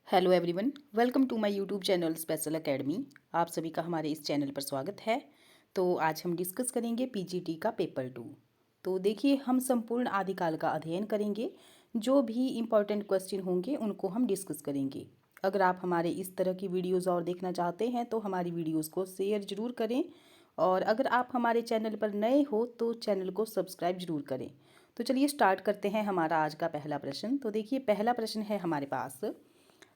Hello everyone, welcome to my YouTube channel special academy. आप सभी का हमारे इस चैनल पर स्वागत है। तो आज हम डिस्कस करेंगे पीजीटी का पेपर 2। तो देखिए, हम संपूर्ण आदिकाल का अध्ययन करेंगे। जो भी इम्पोर्टेंट क्वेश्चन होंगे उनको हम डिस्कस करेंगे। अगर आप हमारे इस तरह की वीडियोज़ और देखना चाहते हैं तो हमारी वीडियोज़ को शेयर ज़रूर करें, और अगर आप हमारे चैनल पर नए हो तो चैनल को सब्सक्राइब ज़रूर करें। तो चलिए स्टार्ट करते हैं हमारा आज का पहला प्रश्न। तो देखिए, पहला प्रश्न है हमारे पास,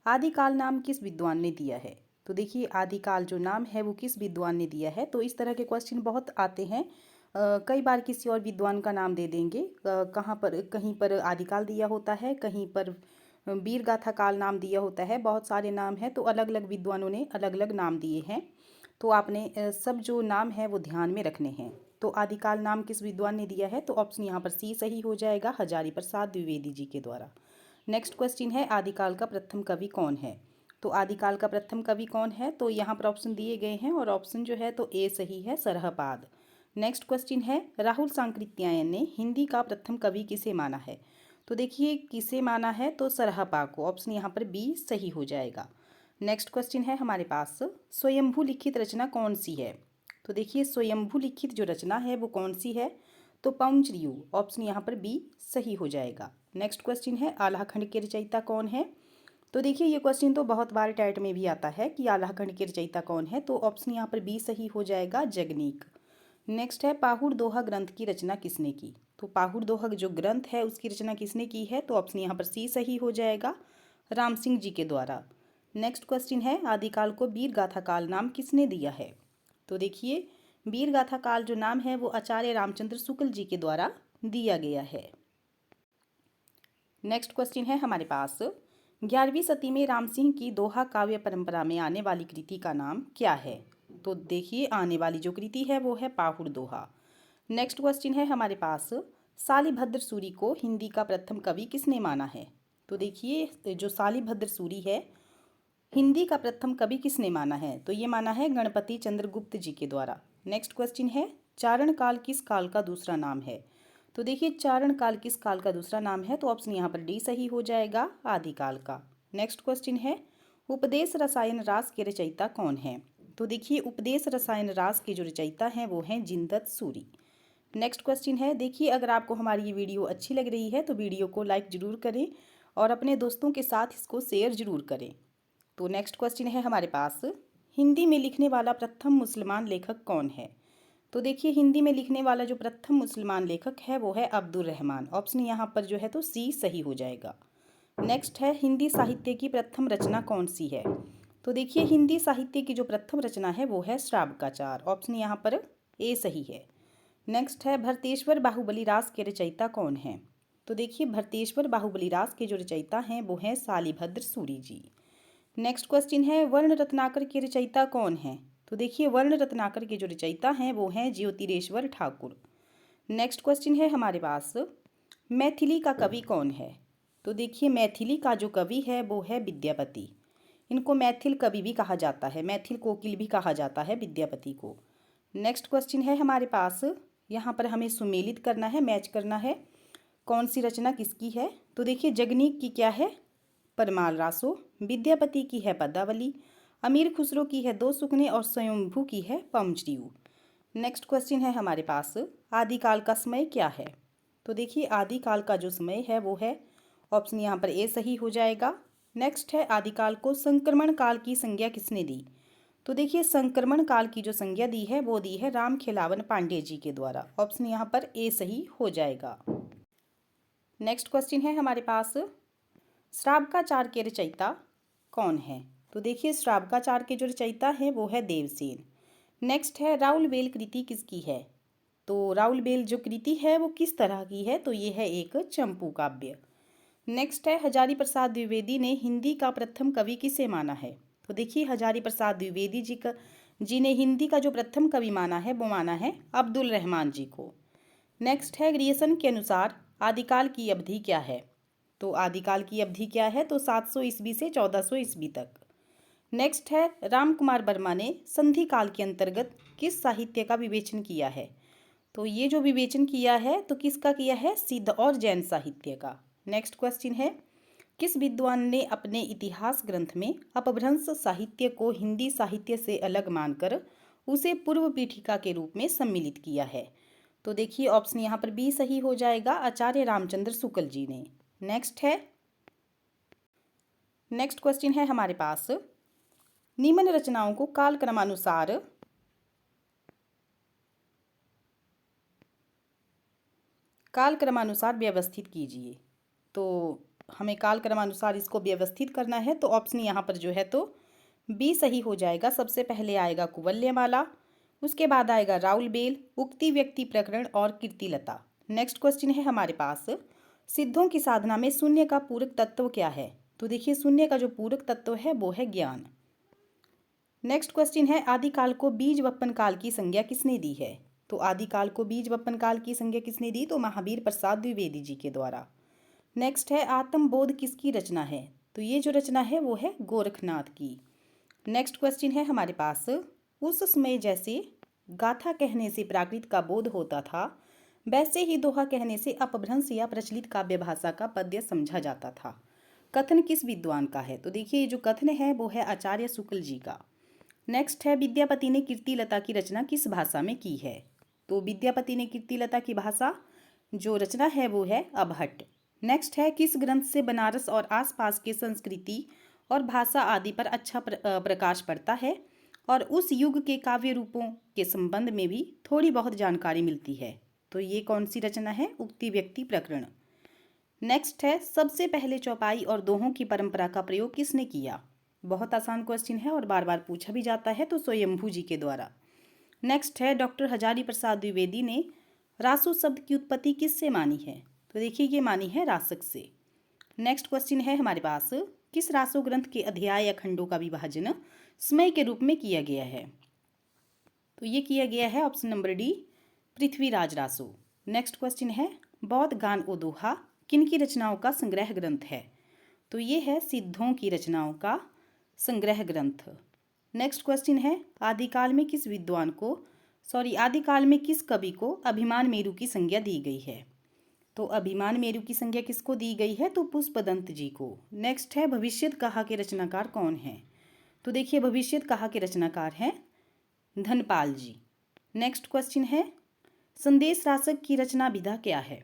आदिकाल नाम किस विद्वान ने दिया है। तो देखिए, आदिकाल जो नाम है वो किस विद्वान ने दिया है। तो इस तरह के क्वेश्चन बहुत आते हैं। कई बार किसी और विद्वान का नाम दे देंगे। कहाँ पर, कहीं पर आदिकाल दिया होता है, कहीं पर वीर गाथा काल नाम दिया होता है। बहुत सारे नाम हैं, तो अलग अलग विद्वानों ने अलग अलग नाम दिए हैं। तो आपने सब जो नाम है वो ध्यान में रखने हैं। तो आदिकाल नाम किस विद्वान ने दिया है, तो ऑप्शन यहाँ पर सी सही हो जाएगा, हजारी प्रसाद द्विवेदी जी के द्वारा। नेक्स्ट क्वेश्चन है, आदिकाल का प्रथम कवि कौन है। तो आदिकाल का प्रथम कवि कौन है, तो यहाँ पर ऑप्शन दिए गए हैं और ऑप्शन जो है तो ए सही है, सरहपाद। नेक्स्ट क्वेश्चन है, राहुल सांकृत्यायन ने हिंदी का प्रथम कवि किसे माना है। तो देखिए, किसे माना है, तो सरहपा को। ऑप्शन यहाँ पर बी सही हो जाएगा। नेक्स्ट क्वेश्चन है हमारे पास, स्वयंभू लिखित रचना कौन सी है। तो देखिए, स्वयंभू लिखित जो रचना है वो कौन सी है, तो पौंचरियू। ऑप्शन यहाँ पर बी सही हो जाएगा। नेक्स्ट क्वेश्चन है, आल्हा-खंड के रचयिता कौन है। तो देखिए, ये क्वेश्चन तो बहुत बार टेट में भी आता है कि आल्हा-खंड के रचयिता कौन है। तो ऑप्शन यहाँ पर बी सही हो जाएगा, जगनीक। नेक्स्ट है, पाहुड़ दोहा ग्रंथ की रचना किसने की। तो पाहुड़ दोहा जो ग्रंथ है उसकी रचना किसने की है, तो ऑप्शन यहाँ पर सी सही हो जाएगा, राम सिंह जी के द्वारा। नेक्स्ट क्वेश्चन है, आदिकाल को वीर गाथा काल नाम किसने दिया है। तो देखिए, वीर गाथा काल जो नाम है वो आचार्य रामचंद्र शुक्ल जी के द्वारा दिया गया है। नेक्स्ट क्वेश्चन है हमारे पास, 11वीं सदी में राम सिंह की दोहा काव्य परंपरा में आने वाली कृति का नाम क्या है। तो देखिए, आने वाली जो कृति है वो है पाहुड़ दोहा। नेक्स्ट क्वेश्चन है हमारे पास, शालिभद्र सूरी को हिंदी का प्रथम कवि किसने माना है। तो देखिए, जो शालिभद्र सूरी है हिंदी का प्रथम कवि किसने माना है, तो ये माना है गणपति चंद्रगुप्त जी के द्वारा। नेक्स्ट क्वेश्चन है, चारण काल किस काल का दूसरा नाम है। तो देखिए, चारण काल किस काल का दूसरा नाम है, तो ऑप्शन यहाँ पर डी सही हो जाएगा, आदिकाल का। नेक्स्ट क्वेश्चन है, उपदेश रसायन रास के रचयिता कौन है। तो देखिए, उपदेश रसायन रास के जो रचयिता हैं वो हैं जिनदत्त सूरी। नेक्स्ट क्वेश्चन है, देखिए, अगर आपको हमारी ये वीडियो अच्छी लग रही है तो वीडियो को लाइक ज़रूर करें और अपने दोस्तों के साथ इसको शेयर ज़रूर करें। तो नेक्स्ट क्वेश्चन है हमारे पास, हिंदी में लिखने वाला प्रथम मुसलमान लेखक कौन है। तो देखिए, हिंदी में लिखने वाला जो प्रथम मुसलमान लेखक है वो है अब्दुल रहमान। ऑप्शन यहाँ पर जो है तो सी सही हो जाएगा। नेक्स्ट है, हिंदी साहित्य की प्रथम रचना कौन सी है। तो देखिए, हिंदी साहित्य की जो प्रथम रचना है वो है श्रावकाचार। ऑप्शन यहाँ पर ए सही है। नेक्स्ट है, भरतेश्वर बाहुबली रास के रचयिता कौन है। तो देखिए, भरतेश्वर बाहुबली रास के जो रचयिता हैं वो हैं शालिभद्र सूरी जी। नेक्स्ट क्वेश्चन है, वर्ण रत्नाकर के रचयिता कौन है। तो देखिए, वर्ण रत्नाकर के जो रचयिता हैं वो हैं ज्योतिरेश्वर ठाकुर। नेक्स्ट क्वेश्चन है हमारे पास, मैथिली का कवि कौन है। तो देखिए, मैथिली का जो कवि है वो है विद्यापति। इनको मैथिल कवि भी कहा जाता है, मैथिल कोकिल भी कहा जाता है विद्यापति को। नेक्स्ट क्वेश्चन है हमारे पास, यहाँ पर हमें सुमेलित करना है, मैच करना है कौन सी रचना किसकी है। तो देखिए, जगनीक की क्या है, परमाल रासो। विद्यापति की है पद्मावली। अमीर खुसरो की है दो सुकने और स्वयंभू की है पमचरियू। नेक्स्ट क्वेश्चन है हमारे पास, आदिकाल का समय क्या है। तो देखिए, आदिकाल का जो समय है वो है, ऑप्शन यहाँ पर ए सही हो जाएगा। नेक्स्ट है, आदिकाल को संक्रमण काल की संज्ञा किसने दी। तो देखिए, संक्रमण काल की जो संज्ञा दी है वो दी है राम खिलावन पांडे जी के द्वारा। ऑप्शन यहाँ पर ए सही हो जाएगा। नेक्स्ट क्वेश्चन है हमारे पास, श्रावकाचार के रचयिता कौन है। तो देखिए, श्रावकाचार के जो रचयिता हैं वो है देवसेन। नेक्स्ट है, राउल बेल कृति किसकी है। तो राउल बेल जो कृति है वो किस तरह की है, तो ये है एक चंपू काव्य। नेक्स्ट है, हजारी प्रसाद द्विवेदी ने हिंदी का प्रथम कवि किसे माना है। तो देखिए, हजारी प्रसाद द्विवेदी जी ने हिंदी का जो प्रथम कवि माना है वो माना है अब्दुल रहमान जी को। नेक्स्ट है, ग्रियर्सन के अनुसार आदिकाल की अवधि क्या है। तो आदिकाल की अवधि क्या है, तो 700 ईस्वी से 1400 ईस्वी तक। नेक्स्ट है, राम कुमार वर्मा ने संधि काल के अंतर्गत किस साहित्य का विवेचन किया है। तो ये जो विवेचन किया है तो किसका किया है, सिद्ध और जैन साहित्य का। नेक्स्ट क्वेश्चन है, किस विद्वान ने अपने इतिहास ग्रंथ में अपभ्रंश साहित्य को हिंदी साहित्य से अलग मानकर उसे पूर्व पीठिका के रूप में सम्मिलित किया है? तो देखिए ऑप्शन यहाँ पर बी सही हो जाएगा, आचार्य रामचंद्र शुक्ल जी ने। नेक्स्ट क्वेश्चन है हमारे पास, निम्न रचनाओं को काल क्रमानुसार व्यवस्थित कीजिए। तो हमें काल क्रमानुसार इसको व्यवस्थित करना है, तो ऑप्शन यहाँ पर जो है तो बी सही हो जाएगा। सबसे पहले आएगा कुवल्यमाला, उसके बाद आएगा राउल बेल, उक्ति व्यक्ति प्रकरण और कीर्तिलता। नेक्स्ट क्वेश्चन है हमारे पास, सिद्धों की साधना में शून्य का पूरक तत्व क्या है? तो देखिए शून्य का जो पूरक तत्व है वो है ज्ञान। नेक्स्ट क्वेश्चन है, आदिकाल को बीज वपन काल की संज्ञा किसने दी है? तो आदिकाल को बीज वपन काल की संज्ञा किसने दी? तो महावीर प्रसाद द्विवेदी जी के द्वारा। नेक्स्ट है, आत्मबोध किसकी रचना है? तो ये जो रचना है वो है गोरखनाथ की। नेक्स्ट क्वेश्चन है हमारे पास, उस समय जैसे गाथा कहने से प्राकृत का बोध होता था, वैसे ही दोहा कहने से अपभ्रंश या प्रचलित काव्य भाषा का पद्य समझा जाता था। कथन किस विद्वान का है? तो देखिए जो कथन है वो है आचार्य शुक्ल जी का। नेक्स्ट है, विद्यापति ने कीर्तिलता की रचना किस भाषा में की है? तो विद्यापति ने कीर्तिलता की भाषा जो रचना है वो है अबहट। नेक्स्ट है, किस ग्रंथ से बनारस और आसपास के संस्कृति और भाषा आदि पर अच्छा प्रकाश पड़ता है और उस युग के काव्य रूपों के संबंध में भी थोड़ी बहुत जानकारी मिलती है? तो ये कौन सी रचना है? उक्ति व्यक्ति प्रकरण। नेक्स्ट है, सबसे पहले चौपाई और दोहों की परंपरा का प्रयोग किसने किया? बहुत आसान क्वेश्चन है और बार बार पूछा भी जाता है, तो स्वयंभू जी के द्वारा। नेक्स्ट है, डॉक्टर हजारी प्रसाद द्विवेदी ने रासु शब्द की उत्पत्ति किससे मानी है? तो देखिए ये मानी है रासक से। नेक्स्ट क्वेश्चन है हमारे पास, किस रासो ग्रंथ के अध्याय या खंडों का विभाजन समय के रूप में किया गया है? तो ये किया गया है option number D, Prithviraj Raso. Next question है, बौद्ध गान ओ दोहा किन की रचनाओं का संग्रह ग्रंथ है? तो ये है सिद्धों की रचनाओं का संग्रह ग्रंथ। नेक्स्ट क्वेश्चन है, आदिकाल में किस कवि को अभिमान मेरु की संज्ञा दी गई है? तो अभिमान मेरु की संज्ञा किसको दी गई है? तो पुष्पदंत जी को। नेक्स्ट है, भविष्यत कहा के रचनाकार कौन है? तो देखिए भविष्यत कहा के रचनाकार हैं धनपाल जी। नेक्स्ट क्वेश्चन है, संदेश रासक की रचना विधा क्या है?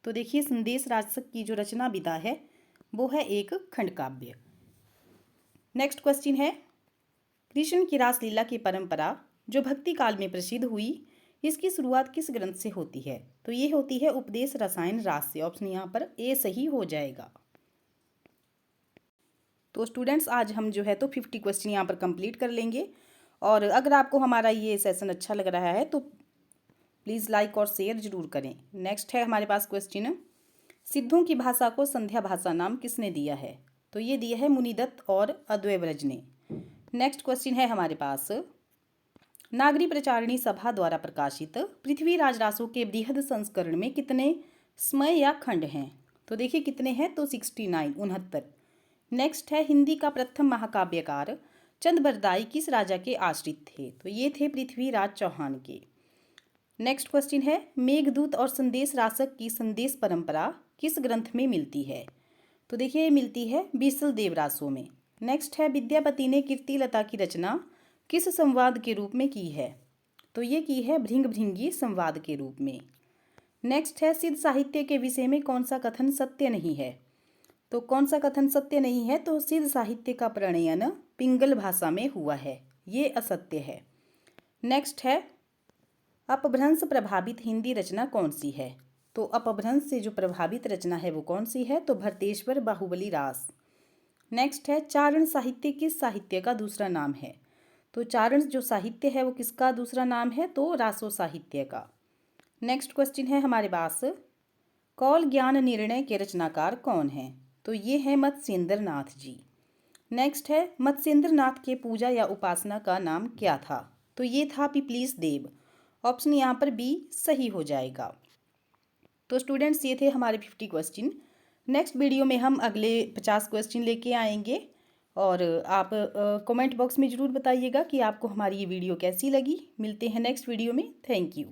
तो देखिए संदेश रासक की जो रचना विधा है वो है एक खंड काव्य। नेक्स्ट क्वेश्चन है, कृष्ण की रासलीला की परंपरा जो भक्ति काल में प्रसिद्ध हुई, इसकी शुरुआत किस ग्रंथ से होती है? तो ये होती है उपदेश रसायन रास से। ऑप्शन यहाँ पर ए सही हो जाएगा। तो स्टूडेंट्स आज हम जो है तो 50 क्वेश्चन यहाँ पर कंप्लीट कर लेंगे, और अगर आपको हमारा ये सेशन अच्छा लग रहा है तो प्लीज़ लाइक और शेयर जरूर करें। नेक्स्ट है हमारे पास क्वेश्चन, सिद्धों की भाषा को संध्या भाषा नाम किसने दिया है? तो ये दिया है मुनिदत्त और अद्वैव्रज ने। नेक्स्ट क्वेश्चन है हमारे पास, नागरी प्रचारिणी सभा द्वारा प्रकाशित पृथ्वीराज रासो के बृहद संस्करण में कितने समय या खंड हैं? तो देखिए कितने हैं? तो 69 69। नेक्स्ट है, हिंदी का प्रथम महाकाव्यकार चंद किस राजा के आश्रित थे? तो ये थे पृथ्वीराज चौहान के। नेक्स्ट क्वेश्चन है, मेघदूत और संदेश रासक की संदेश परंपरा किस ग्रंथ में मिलती है? तो देखिए मिलती है बीसल देव रासों में। नेक्स्ट है, विद्यापति ने कीर्तिलता की रचना किस संवाद के रूप में की है? तो ये की है भृंग भृंगी संवाद के रूप में। नेक्स्ट है, सिद्ध साहित्य के विषय में कौन सा कथन सत्य नहीं है? तो कौन सा कथन सत्य नहीं है? तो सिद्ध साहित्य का प्रणयन पिंगल भाषा में हुआ है, ये असत्य है। नेक्स्ट है, अपभ्रंश प्रभावित हिंदी रचना कौन सी है? तो अपभ्रंश से जो प्रभावित रचना है वो कौन सी है? तो भरतेश्वर बाहुबली रास। नेक्स्ट है, चारण साहित्य किस साहित्य का दूसरा नाम है? तो चारण जो साहित्य है वो किसका दूसरा नाम है? तो रासो साहित्य का। नेक्स्ट क्वेश्चन है हमारे पास, कौल ज्ञान निर्णय के रचनाकार कौन हैं? तो ये है मत्स्येंद्र नाथ जी। नेक्स्ट है, मत्स्येंद्र नाथ के पूजा या उपासना का नाम क्या था? तो ये था पिपलीस देव। ऑप्शन यहाँ पर बी सही हो जाएगा। तो स्टूडेंट्स ये थे हमारे 50 क्वेश्चन। नेक्स्ट वीडियो में हम अगले 50 क्वेश्चन लेके आएंगे, और आप कमेंट बॉक्स में ज़रूर बताइएगा कि आपको हमारी ये वीडियो कैसी लगी। मिलते हैं नेक्स्ट वीडियो में। Thank you.